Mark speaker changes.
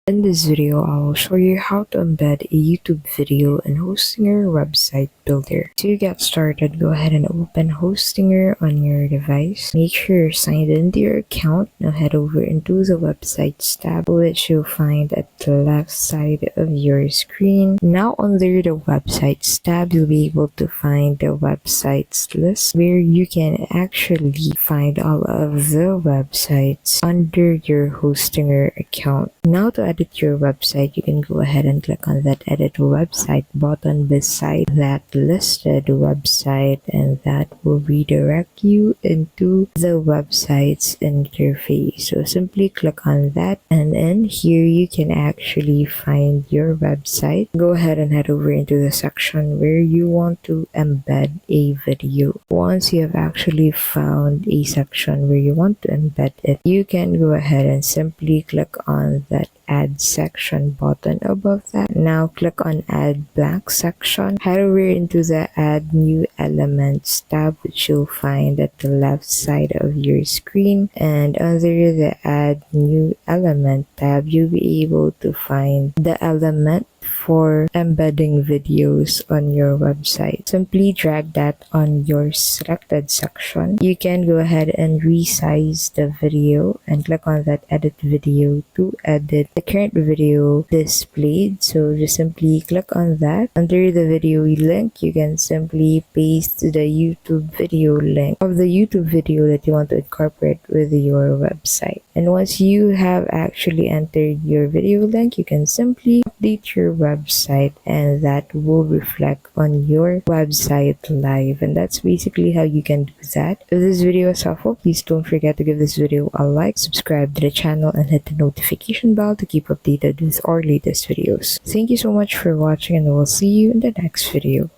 Speaker 1: In this video, I will show you how to embed a YouTube video in Hostinger website builder. To get started, go ahead and open Hostinger on your device. Make sure you're signed into your account. Now head over into the websites tab, which you'll find at the left side of your screen. Now under the websites tab, you'll be able to find the websites list where you can actually find all of the websites under your Hostinger account. Now to edit your website, you can go ahead and click on that edit website button beside that listed website, and that will redirect you into the website's interface. So simply click on that, and in here you can actually find your website. Go ahead and head over into the section where you want to embed a video. Once you have actually found a section where you want to embed it, you can go ahead and simply click on that add section button above that. Now click on add blank section. Head over into the add new elements tab, which you'll find at the left side of your screen, and under the add new element tab, you'll be able to find the element for embedding videos on your website. Simply drag that on your selected section. You can go ahead and resize the video and click on that edit video to edit the current video displayed. So just simply click on that. Under the video link, you can simply paste the YouTube video link of the YouTube video that you want to incorporate with your website. And once you have actually entered your video link, you can simply update your website, and that will reflect on your website live. And that's basically how you can do that. If this video is helpful, please don't forget to give this video a like, subscribe to the channel, and hit the notification bell to keep updated with our latest videos. Thank you so much for watching, and we'll see you in the next video.